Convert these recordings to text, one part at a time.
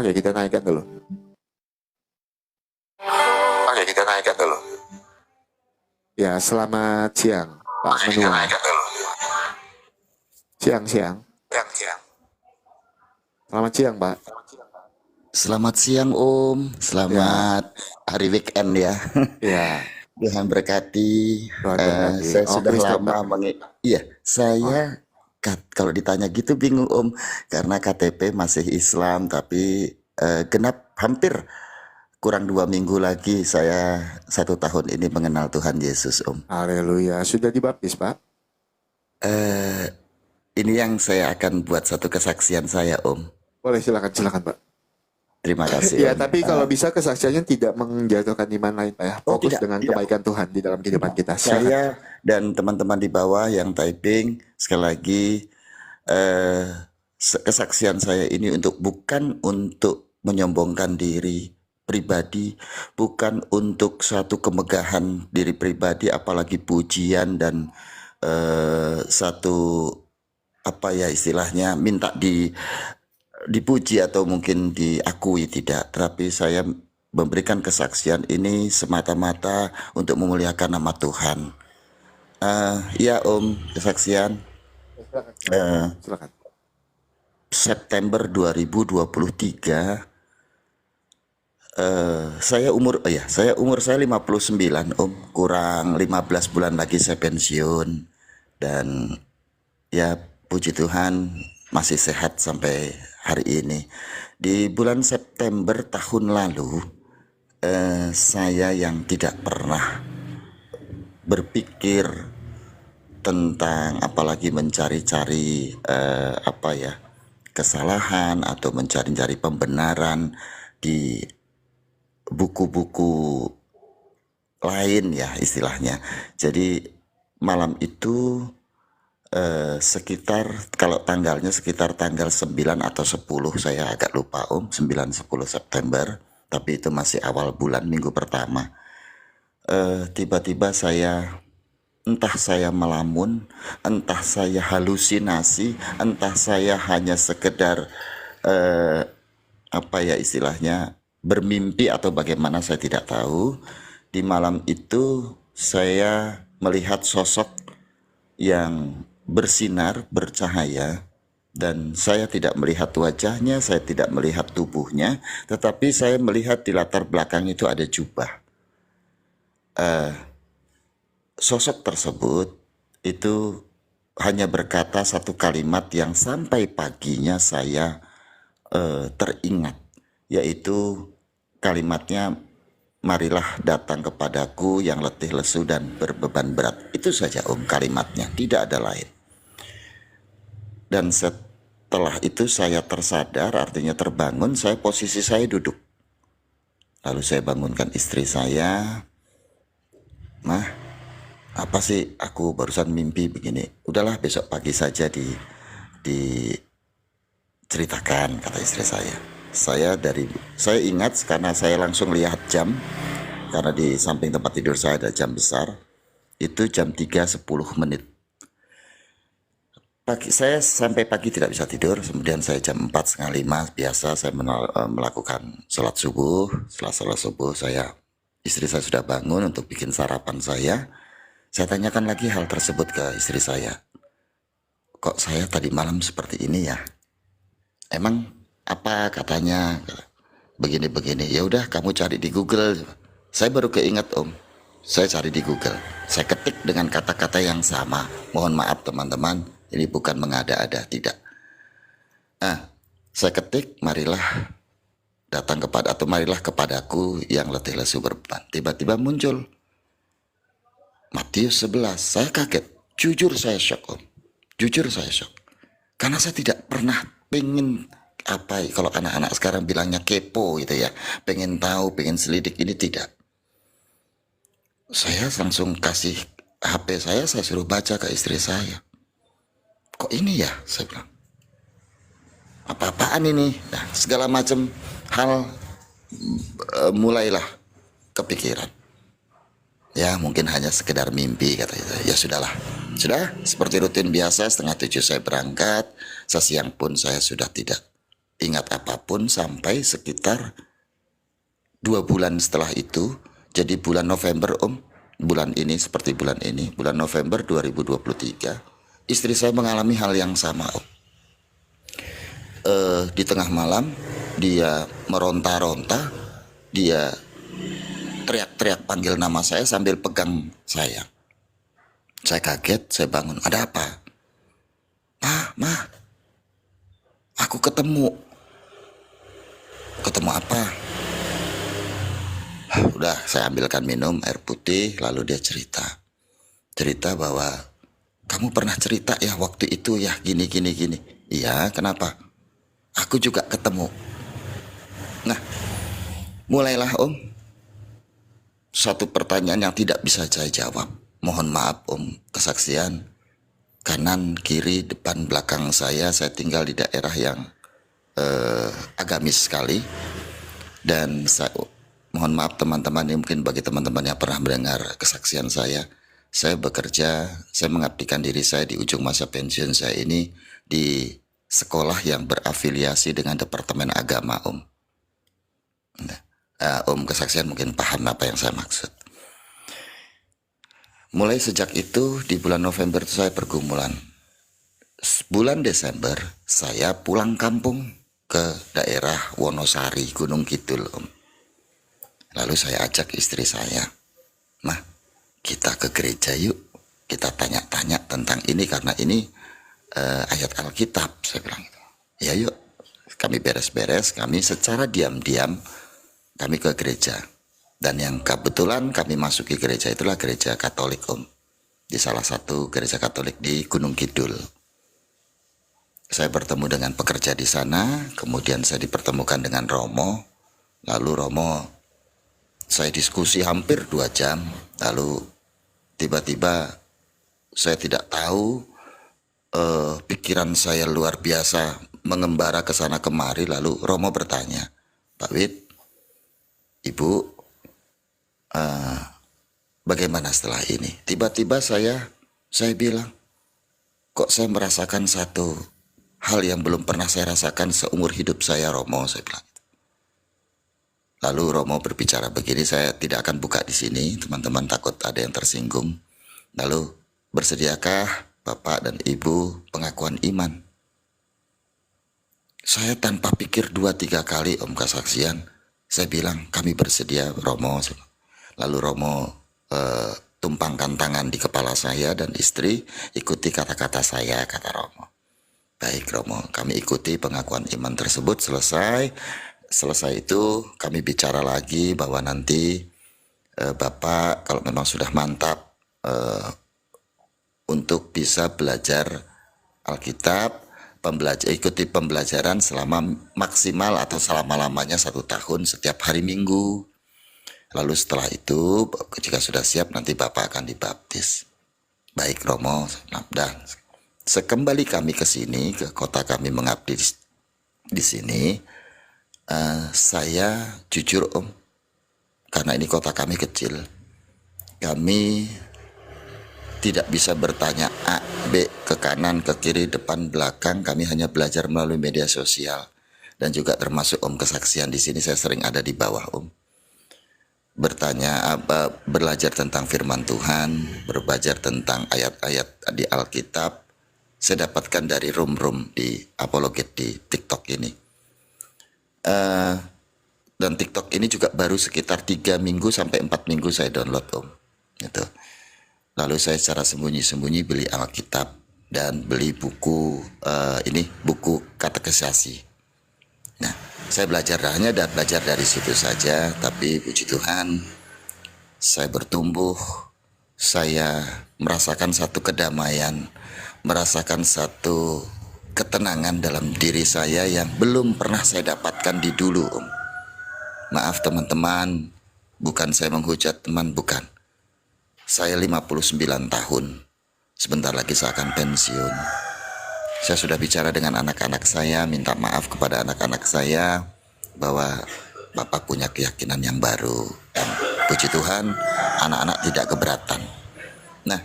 Oke, kita naikkan dulu. Oke, kita naikkan dulu. Ya, selamat siang, Pak Menua. Siang. Selamat siang, Pak. Selamat siang Om, selamat hari weekend ya. Ya, Tuhan berkati. Tuhan berkati. Saya Oh, sudah Kristen, lama Pak. Iya, saya kalau ditanya gitu bingung Om, karena KTP masih Islam, tapi genap hampir kurang 2 minggu lagi saya 1 tahun ini mengenal Tuhan Yesus Om. Haleluya. Sudah dibaptis, Pak? Eh, ini yang saya akan buat satu kesaksian saya Om. Boleh, silakan, Pak. Terima kasih Ya, Om. tapi kalau bisa kesaksiannya tidak menjatuhkan iman lain, Pak ya. Fokus tidak, dengan tidak. kebaikan Tuhan di dalam kehidupan kita. Silakan. Saya dan teman-teman di bawah yang typing, sekali lagi kesaksian saya ini bukan untuk menyombongkan diri pribadi, bukan untuk suatu kemegahan diri pribadi, apalagi pujian dan satu apa ya istilahnya minta dipuji atau mungkin diakui, tidak, tapi saya memberikan kesaksian ini semata-mata untuk memuliakan nama Tuhan. Ya Om, kesaksian Silakan. September 2023 saya umur 59 Om, kurang 15 bulan lagi saya pensiun, dan ya puji Tuhan masih sehat sampai hari ini. Di bulan September tahun lalu saya yang tidak pernah berpikir tentang apalagi mencari-cari kesalahan atau mencari-cari pembenaran di buku-buku lain ya istilahnya. Jadi malam itu kalau tanggalnya sekitar tanggal 9 atau 10, saya agak lupa Om, 9-10 September, tapi itu masih awal bulan, minggu pertama. Tiba-tiba entah saya melamun, entah saya halusinasi, entah saya hanya sekedar bermimpi atau bagaimana, saya tidak tahu. Di malam itu saya melihat sosok yang bersinar, bercahaya, dan saya tidak melihat wajahnya, saya tidak melihat tubuhnya, tetapi saya melihat di latar belakang itu ada jubah. Sosok tersebut itu hanya berkata satu kalimat yang sampai paginya saya teringat, yaitu kalimatnya, "Marilah datang kepadaku yang letih lesu dan berbeban berat." Itu saja Om kalimatnya, tidak ada lain. Dan setelah itu saya tersadar, artinya terbangun, posisi saya duduk. Lalu saya bangunkan istri saya, "Mah, apa sih aku barusan mimpi begini?" "Udahlah, besok pagi saja diceritakan," kata istri saya. Saya ingat karena saya langsung lihat jam, karena di samping tempat tidur saya ada jam besar. Itu jam 3:10. Saya sampai pagi tidak bisa tidur. Kemudian saya jam 4, setengah 5 biasa saya melakukan sholat subuh. Setelah sholat subuh istri saya sudah bangun untuk bikin sarapan saya. Saya tanyakan lagi hal tersebut ke istri saya. "Kok saya tadi malam seperti ini ya? Emang apa?" katanya. "Begini-begini." "Ya udah, kamu cari di Google." Saya baru keinget Om, saya cari di Google, saya ketik dengan kata-kata yang sama. Mohon maaf teman-teman, ini bukan mengada-ada, tidak. Saya ketik, "Marilah kepadaku yang letih lesu berbeban." Tiba-tiba muncul Matius 11. Saya kaget, jujur saya shock Om, karena saya tidak pernah pengen kalau anak-anak sekarang bilangnya kepo gitu ya, pengen tahu, pengen selidik, ini tidak. Saya langsung kasih HP saya suruh baca ke istri saya. "Kok ini ya?" saya bilang. "Apa-apaan ini?" Nah, segala macam hal mulailah kepikiran. Ya mungkin hanya sekedar mimpi, kata itu. Ya sudahlah. Sudah seperti rutin biasa, 6:30 saya berangkat. Sesiang pun saya sudah tidak ingat apapun sampai sekitar 2 bulan setelah itu. Jadi bulan November Om, bulan ini seperti bulan ini, bulan November 2023, istri saya mengalami hal yang sama Om. Di tengah malam dia meronta-ronta, dia teriak-teriak panggil nama saya sambil pegang saya. Saya kaget, saya bangun. Ada apa? Ma, aku ketemu. Ketemu apa? Udah, saya ambilkan minum air putih, lalu dia cerita bahwa kamu pernah cerita ya waktu itu ya gini. Iya, kenapa? Aku juga ketemu. Nah, mulailah Om, satu pertanyaan yang tidak bisa saya jawab. Mohon maaf Om, kesaksian kanan, kiri, depan, belakang saya tinggal di daerah yang agamis sekali. Dan saya mohon maaf teman-teman, ini mungkin bagi teman-teman yang pernah mendengar kesaksian saya bekerja, saya mengabdikan diri saya di ujung masa pensiun saya ini di sekolah yang berafiliasi dengan Departemen Agama Om. Om kesaksian mungkin paham apa yang saya maksud. Mulai sejak itu di bulan November itu saya pergumulan. Bulan Desember saya pulang kampung ke daerah Wonosari, Gunung Kidul Om. Lalu saya ajak istri saya, "Mah, kita ke gereja yuk, kita tanya-tanya tentang ini karena ini ayat Alkitab," saya bilang. "Ya yuk." Kami beres-beres, kami secara diam-diam kami ke gereja. Dan yang kebetulan kami masuki gereja itulah gereja Katolik Om. Di salah satu gereja Katolik di Gunung Kidul. Saya bertemu dengan pekerja di sana, kemudian saya dipertemukan dengan Romo. Lalu Romo, saya diskusi hampir 2 jam. Lalu tiba-tiba saya tidak tahu, pikiran saya luar biasa mengembara ke sana kemari. Lalu Romo bertanya, "Pak Wid, Ibu, bagaimana setelah ini?" Tiba-tiba saya bilang, "Kok saya merasakan satu hal yang belum pernah saya rasakan seumur hidup saya, Romo," saya bilang. Lalu Romo berbicara begini, saya tidak akan buka di sini, teman-teman takut ada yang tersinggung. Lalu, "Bersediakah Bapak dan Ibu pengakuan iman?" Saya tanpa pikir 2-3 kali Om kesaksian, saya bilang, "Kami bersedia Romo." Lalu Romo tumpangkan tangan di kepala saya dan istri, "Ikuti kata-kata saya," kata Romo. "Baik Romo, kami ikuti pengakuan iman tersebut." Selesai itu kami bicara lagi bahwa nanti Bapak kalau memang sudah mantap untuk bisa belajar Alkitab, ikuti pembelajaran selama maksimal atau selama-lamanya 1 tahun setiap hari Minggu. Lalu setelah itu jika sudah siap nanti Bapak akan dibaptis. "Baik Romo." Dan sekembali kami ke sini, ke kota kami mengabdi di sini, saya jujur Om, karena ini kota kami kecil, kami tidak bisa bertanya A, B, ke kanan, ke kiri, depan, belakang. Kami hanya belajar melalui media sosial. Dan juga termasuk Om kesaksian di sini saya sering ada di bawah Om. Belajar tentang firman Tuhan, belajar tentang ayat-ayat di Alkitab. Saya dapatkan dari room di Apologet di TikTok ini. Dan TikTok ini juga baru sekitar 3 minggu sampai 4 minggu saya download Om. Gitu. Lalu saya secara sembunyi-sembunyi beli Alkitab dan beli buku buku katekisasi. Nah, saya belajar dari situ saja, tapi puji Tuhan saya bertumbuh, saya merasakan satu kedamaian, merasakan satu ketenangan dalam diri saya yang belum pernah saya dapatkan di dulu Om. Maaf teman-teman, bukan saya menghujat teman, bukan. Saya 59 tahun, sebentar lagi saya akan pensiun. Saya sudah bicara dengan anak-anak saya, minta maaf kepada anak-anak saya bahwa Bapak punya keyakinan yang baru. Dan puji Tuhan, anak-anak tidak keberatan. Nah,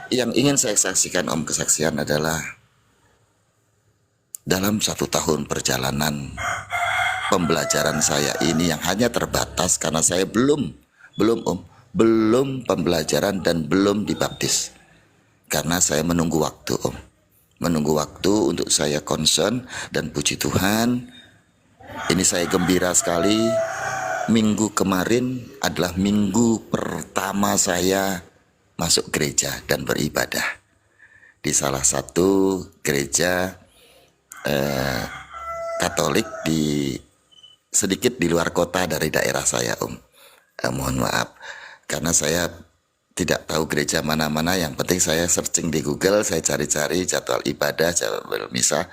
yang ingin saya saksikan Om kesaksian adalah dalam 1 tahun perjalanan pembelajaran saya ini yang hanya terbatas karena saya belum pembelajaran dan belum dibaptis. Karena saya menunggu waktu, Om. Menunggu waktu untuk saya concern, dan puji Tuhan, ini saya gembira sekali. Minggu kemarin adalah minggu pertama saya masuk gereja dan beribadah di salah satu gereja Katolik sedikit di luar kota dari daerah saya, Om. Mohon maaf karena saya tidak tahu gereja mana-mana. Yang penting saya searching di Google, saya cari-cari jadwal ibadah, jadwal misa,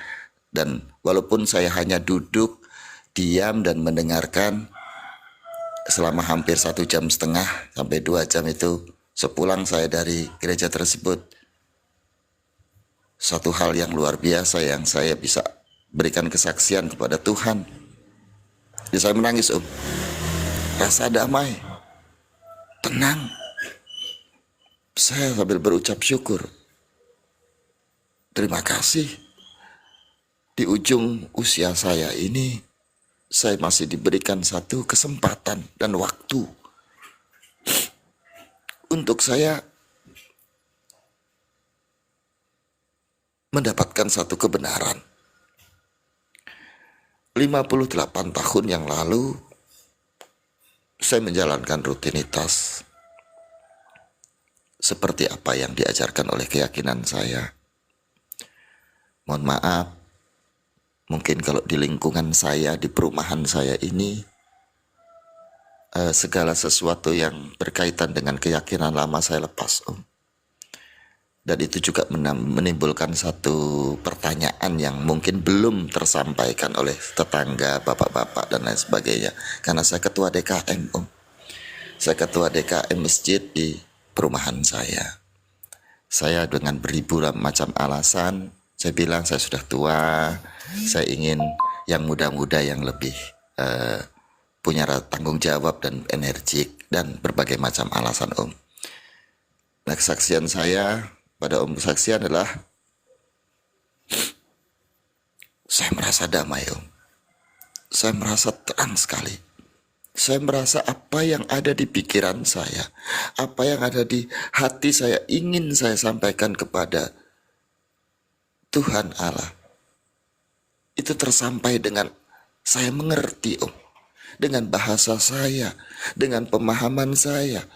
dan walaupun saya hanya duduk diam dan mendengarkan selama hampir 1,5 jam sampai 2 jam itu, sepulang saya dari gereja tersebut, satu hal yang luar biasa yang saya bisa berikan kesaksian kepada Tuhan. Jadi saya menangis, Om. Rasa damai, tenang. Saya sambil berucap syukur. Terima kasih. Di ujung usia saya ini, saya masih diberikan satu kesempatan dan waktu untuk saya mendapatkan satu kebenaran. 58 tahun yang lalu, saya menjalankan rutinitas seperti apa yang diajarkan oleh keyakinan saya. Mohon maaf, mungkin kalau di lingkungan saya, di perumahan saya ini, segala sesuatu yang berkaitan dengan keyakinan lama saya lepas, Om. Dan itu juga menimbulkan satu pertanyaan yang mungkin belum tersampaikan oleh tetangga, bapak-bapak, dan lain sebagainya. Karena saya ketua DKM, Om. Saya ketua DKM masjid di perumahan saya. Saya dengan beribu macam alasan, saya bilang saya sudah tua, saya ingin yang muda-muda yang lebih punya tanggung jawab dan energik, dan berbagai macam alasan, Om. Nah, kesaksian saya pada Om kesaksian adalah saya merasa damai, Om. Saya merasa terang sekali. Saya merasa apa yang ada di pikiran saya, apa yang ada di hati saya, ingin saya sampaikan kepada Tuhan Allah, itu tersampai dengan saya mengerti, Om. Dengan bahasa saya, dengan pemahaman saya,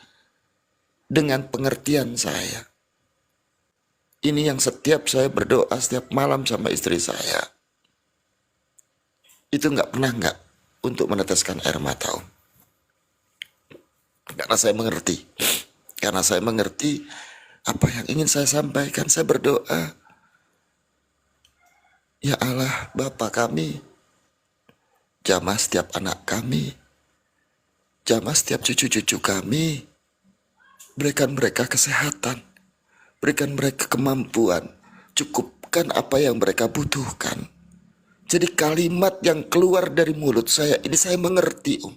dengan pengertian saya. Ini yang setiap saya berdoa setiap malam sama istri saya, itu nggak pernah untuk meneteskan air mata, Om. Karena saya mengerti. Karena saya mengerti apa yang ingin saya sampaikan. Saya berdoa, ya Allah, Bapa kami, jamah setiap anak kami, jamah setiap cucu-cucu kami, berikan mereka kesehatan, berikan mereka kemampuan, cukupkan apa yang mereka butuhkan. Jadi kalimat yang keluar dari mulut saya ini saya mengerti, Om.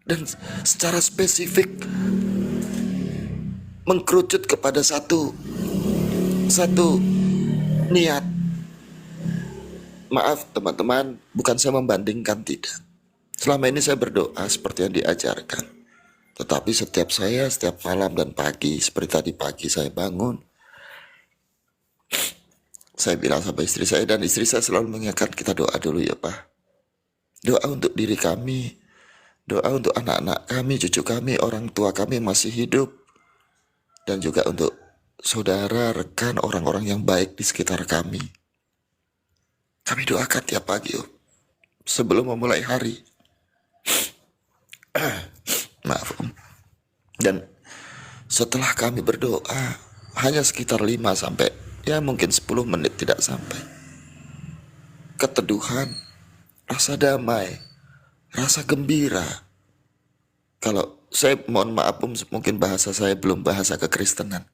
Dan secara spesifik mengkerucut kepada satu niat. Maaf teman-teman, bukan saya membandingkan, tidak. Selama ini saya berdoa seperti yang diajarkan. Tetapi setiap malam dan pagi, seperti tadi pagi saya bangun, saya bilang sama istri saya, dan istri saya selalu mengingatkan, kita doa dulu ya Pak. Doa untuk diri kami, doa untuk anak-anak kami, cucu kami, orang tua kami yang masih hidup, dan juga untuk saudara, rekan, orang-orang yang baik di sekitar kami. Kami doakan tiap pagi, Om, sebelum memulai hari. Maaf, Om. Dan setelah kami berdoa, hanya sekitar 5 sampai mungkin 10 menit, tidak sampai, keteduhan, rasa damai, rasa gembira. Kalau saya mohon maaf, mungkin bahasa saya belum bahasa kekristenan,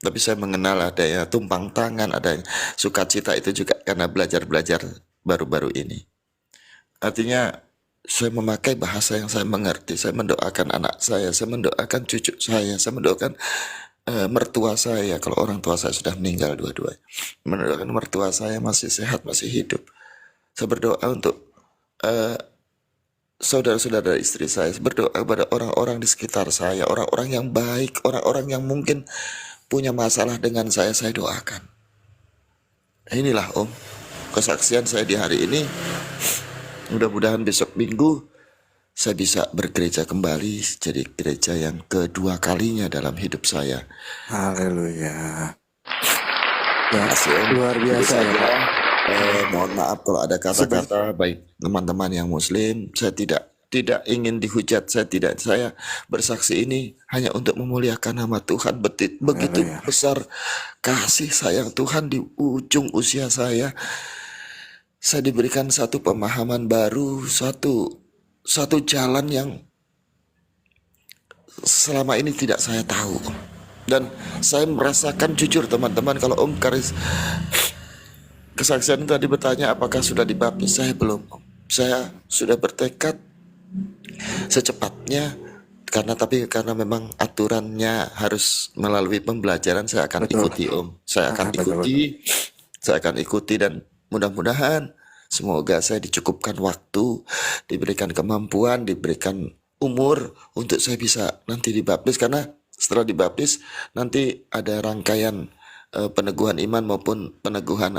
tapi saya mengenal ada yang tumpang tangan, ada yang sukacita, itu juga karena belajar baru-baru ini. Artinya saya memakai bahasa yang saya mengerti. Saya mendoakan anak saya mendoakan cucu saya mendoakan mertua saya, kalau orang tua saya sudah meninggal dua-duanya, mendoakan mertua saya masih sehat, masih hidup. Saya berdoa untuk saudara-saudara istri saya, berdoa kepada orang-orang di sekitar saya, orang-orang yang baik, orang-orang yang mungkin punya masalah dengan saya doakan. Inilah Om, kesaksian saya di hari ini. Mudah-mudahan besok minggu saya bisa bergereja kembali, jadi gereja yang kedua kalinya dalam hidup saya. Haleluya. Ya, Makasih Om. luar biasa ya Pak. Mohon maaf kalau ada kata-kata baik teman-teman yang muslim, saya tidak ingin dihujat, saya bersaksi ini hanya untuk memuliakan nama Tuhan. Begitu Haleluya. besar kasih sayang Tuhan di ujung usia saya diberikan satu pemahaman baru, satu jalan yang selama ini tidak saya tahu. Dan saya merasakan jujur teman-teman, kalau Om Karis kesaksian tadi bertanya apakah sudah dibaptis, saya belum. Saya sudah bertekad secepatnya, karena memang aturannya harus melalui pembelajaran, saya akan Betul. ikuti Om. Saya akan Betul. ikuti dan mudah-mudahan semoga saya dicukupkan waktu, diberikan kemampuan, diberikan umur untuk saya bisa nanti dibaptis, karena setelah dibaptis nanti ada rangkaian peneguhan iman maupun peneguhan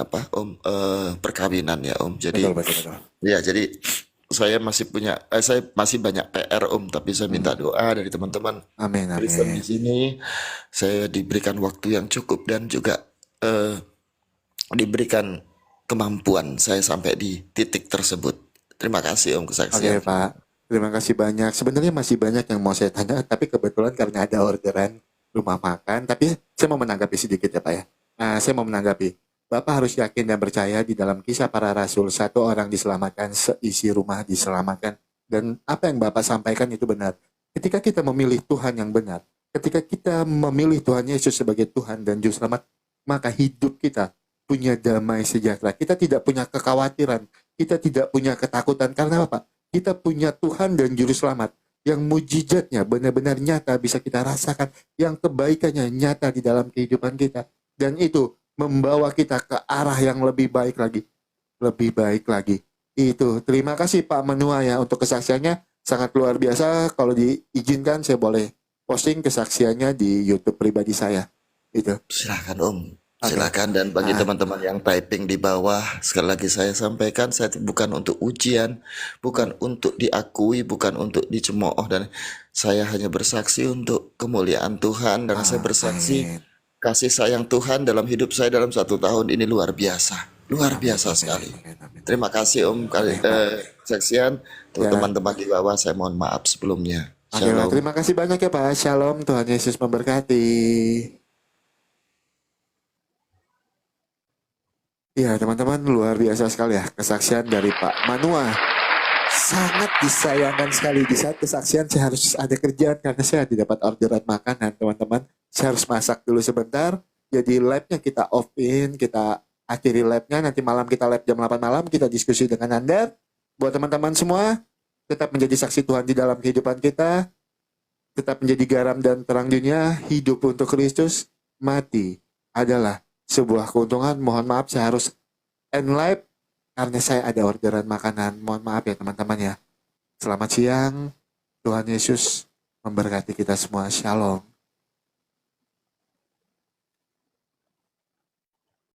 perkawinan ya Om. Jadi Betul. ya, jadi saya masih banyak PR Om, tapi saya minta doa dari teman-teman Amin. Kristen di sini. Saya diberikan waktu yang cukup dan juga diberikan kemampuan saya sampai di titik tersebut. Terima kasih Om Oke kesaksian. Pak, terima kasih banyak. Sebenarnya masih banyak yang mau saya tanya, tapi kebetulan karena ada orderan rumah makan, tapi saya mau menanggapi sedikit ya Pak ya. Saya mau menanggapi. Bapak harus yakin dan percaya di dalam Kisah Para Rasul, satu orang diselamatkan, seisi rumah diselamatkan. Dan apa yang Bapak sampaikan itu benar. Ketika kita memilih Tuhan yang benar, ketika kita memilih Tuhan Yesus sebagai Tuhan dan Juru Selamat, maka hidup kita punya damai sejahtera. Kita tidak punya kekhawatiran, kita tidak punya ketakutan. Karena apa? Kita punya Tuhan dan Juru Selamat yang mujizatnya benar-benar nyata bisa kita rasakan, yang kebaikannya nyata di dalam kehidupan kita. Dan itu membawa kita ke arah yang lebih baik lagi. Lebih baik lagi. Itu. Terima kasih Pak Menua ya untuk kesaksiannya. Sangat luar biasa. Kalau diizinkan saya boleh posting kesaksiannya di YouTube pribadi saya. Itu. Silakan Om. Silakan. Dan bagi teman-teman yang typing di bawah, sekali lagi saya sampaikan, saya bukan untuk ujian, bukan untuk diakui, bukan untuk dicemooh, dan saya hanya bersaksi untuk kemuliaan Tuhan, dan saya bersaksi kasih sayang Tuhan dalam hidup saya dalam 1 tahun ini luar biasa. Luar biasa sekali. Terima kasih Om kesaksian. Untuk teman-teman di bawah, saya mohon maaf sebelumnya. Shalom. Terima kasih banyak ya Pak. Shalom. Tuhan Yesus memberkati. Ya teman-teman, luar biasa sekali ya kesaksian dari Pak Manua. Sangat disayangkan sekali, di saat kesaksian saya harus ada kerjaan karena saya tidak dapat orderan makanan teman-teman. Saya harus masak dulu sebentar. Jadi labnya kita off-in, kita akhiri labnya. Nanti malam kita lab jam 8 malam, kita diskusi dengan Anda. Buat teman-teman semua, tetap menjadi saksi Tuhan di dalam kehidupan kita. Tetap menjadi garam dan terang dunia, hidup untuk Kristus, mati adalah sebuah keuntungan. Mohon maaf saya harus end live karena saya ada orderan makanan. Mohon maaf ya teman-teman ya. Selamat siang. Tuhan Yesus memberkati kita semua. Shalom.